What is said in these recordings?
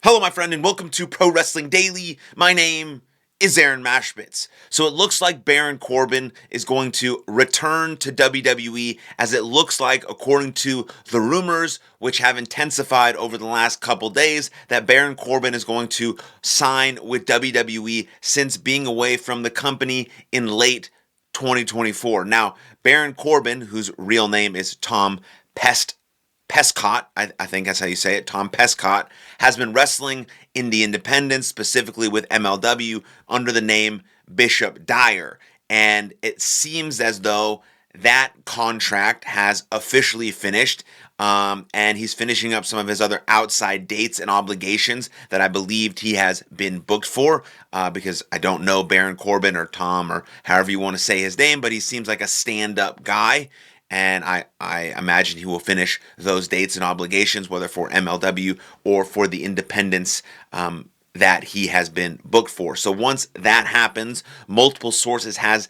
Hello, my friend, and welcome to Pro Wrestling Daily. My name is Aaron Machbitz. So it looks like Baron Corbin is going to return to WWE, as it looks like, according to the rumors, which have intensified over the last couple days, that Baron Corbin is going to sign with WWE since being away from the company in late 2024. Now, Baron Corbin, whose real name is Tom Pescott, I think that's how you say it, Tom Pescott, has been wrestling in the independents, specifically with MLW, under the name Bishop Dyer. And it seems as though that contract has officially finished, and he's finishing up some of his other outside dates and obligations that I believed he has been booked for, because I don't know Baron Corbin or Tom or however you want to say his name, but he seems like a stand-up guy. And I imagine he will finish those dates and obligations, whether for MLW or for the independents that he has been booked for. So once that happens, multiple sources has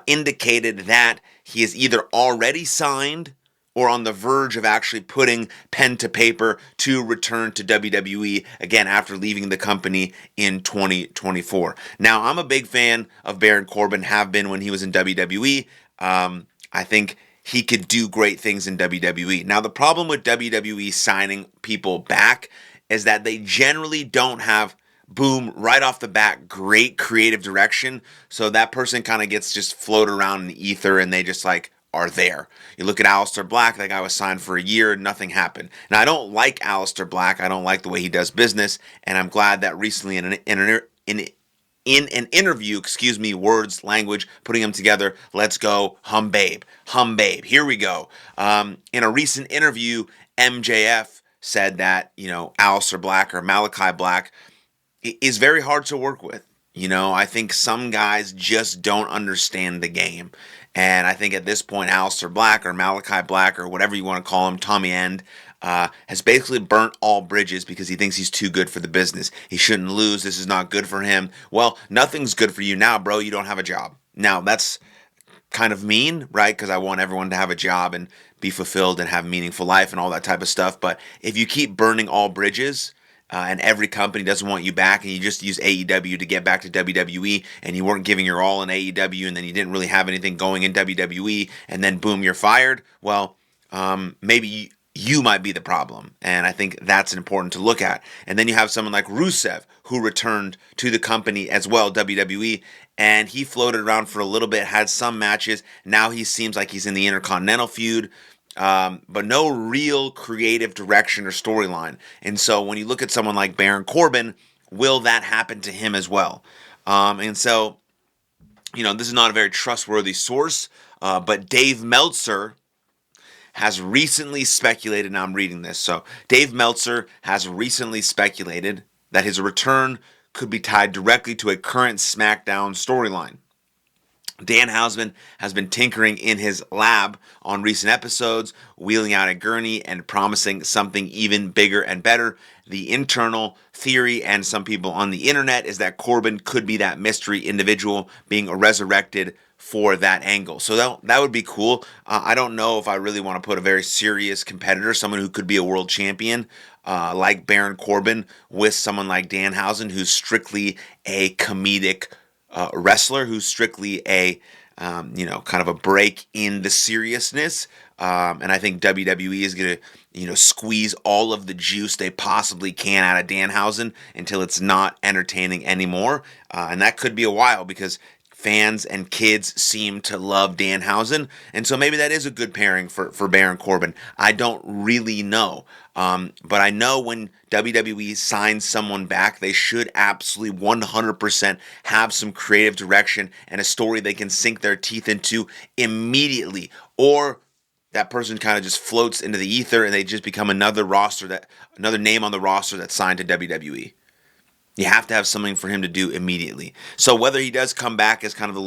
indicated that he is either already signed or on the verge of actually putting pen to paper to return to WWE, again, after leaving the company in 2024. Now, I'm a big fan of Baron Corbin, have been when he was in WWE. I think he could do great things in WWE. Now, the problem with WWE signing people back is that they generally don't have, boom, right off the bat, great creative direction. So that person kind of gets just floated around in the ether, and they just are there. You look at Aleister Black, that guy was signed for a year, nothing happened. Now, I don't like Aleister Black. I don't like the way he does business, and I'm glad that recently in an interview, words, language, putting them together, let's go, hum babe, here we go. In a recent interview, MJF said that, Aleister Black or Malachi Black is very hard to work with. I think some guys just don't understand the game. And I think at this point, Aleister Black or Malachi Black or whatever you want to call him, Tommy End, has basically burnt all bridges because he thinks he's too good for the business. He shouldn't lose. This is not good for him. Well, nothing's good for you now, bro. You don't have a job. Now, that's kind of mean, right? Because I want everyone to have a job and be fulfilled and have a meaningful life and all that type of stuff. But if you keep burning all bridges, and every company doesn't want you back, and you just use AEW to get back to WWE, and you weren't giving your all in AEW, and then you didn't really have anything going in WWE, and then boom, you're fired, well, maybe you might be the problem. And I think that's important to look at. And then you have someone like Rusev, who returned to the company as well, WWE, and he floated around for a little bit, had some matches. Now he seems like he's in the Intercontinental feud, but no real creative direction or storyline. And so when you look at someone like Baron Corbin, will that happen to him as well? And so, this is not a very trustworthy source, but Dave Meltzer has recently speculated, and I'm reading this, so Dave Meltzer has recently speculated that his return could be tied directly to a current SmackDown storyline. Danhausen has been tinkering in his lab on recent episodes, wheeling out a gurney and promising something even bigger and better. The internal theory, and some people on the internet, is that Corbin could be that mystery individual being resurrected for that angle. So that would be cool. I don't know if I really want to put a very serious competitor, someone who could be a world champion, like Baron Corbin, with someone like Danhausen, who's strictly a comedic wrestler, who's strictly a kind of a break in the seriousness, and I think WWE is going to squeeze all of the juice they possibly can out of Danhausen until it's not entertaining anymore, and that could be a while, because fans and kids seem to love Danhausen, and so maybe that is a good pairing for Baron Corbin. I don't really know, but I know when WWE signs someone back, they should absolutely 100% have some creative direction and a story they can sink their teeth into immediately, or that person kind of just floats into the ether and they just become another name on the roster that's signed to WWE. You have to have something for him to do immediately. So whether he does come back as kind of the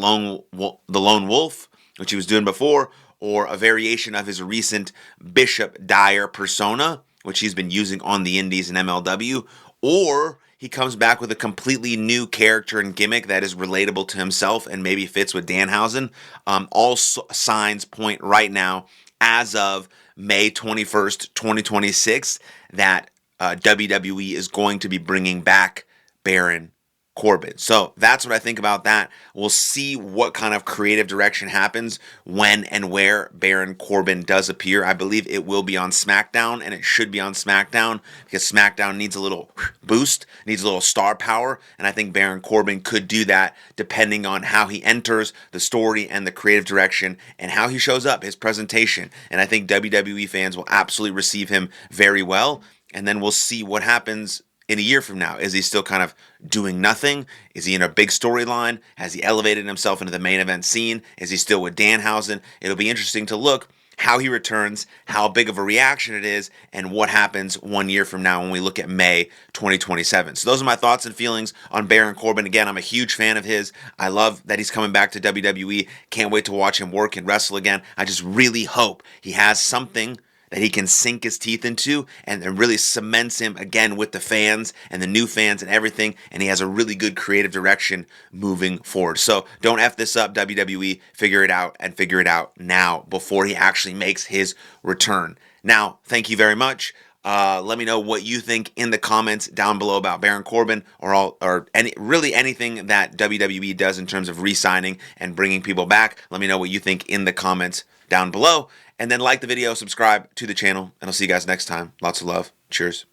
lone wolf, which he was doing before, or a variation of his recent Bishop Dyer persona, which he's been using on the indies and MLW, or he comes back with a completely new character and gimmick that is relatable to himself and maybe fits with Danhausen, all signs point right now, as of May 21st, 2026, that WWE is going to be bringing back Baron Corbin. So that's what I think about that. We'll see what kind of creative direction happens when and where Baron Corbin does appear. I believe it will be on SmackDown, and it should be on SmackDown because SmackDown needs a little boost, needs a little star power, and I think Baron Corbin could do that depending on how he enters the story and the creative direction and how he shows up, his presentation. And I think WWE fans will absolutely receive him very well, and then we'll see what happens in a year from now. Is he still kind of doing nothing? Is he in a big storyline? Has he elevated himself into the main event scene? Is he still with Danhausen? It'll be interesting to look how he returns, how big of a reaction it is, and what happens 1 year from now when we look at May 2027. So those are my thoughts and feelings on Baron Corbin. Again, I'm a huge fan of his. I love that he's coming back to WWE. Can't wait to watch him work and wrestle again. I just really hope he has something that he can sink his teeth into and really cements him again with the fans and the new fans and everything, and he has a really good creative direction moving forward. So don't F this up, WWE. Figure it out, and figure it out now before he actually makes his return. Now, thank you very much. Let me know what you think in the comments down below about Baron Corbin or anything that WWE does in terms of re-signing and bringing people back. Let me know what you think in the comments down below. And then like the video, subscribe to the channel, and I'll see you guys next time. Lots of love. Cheers.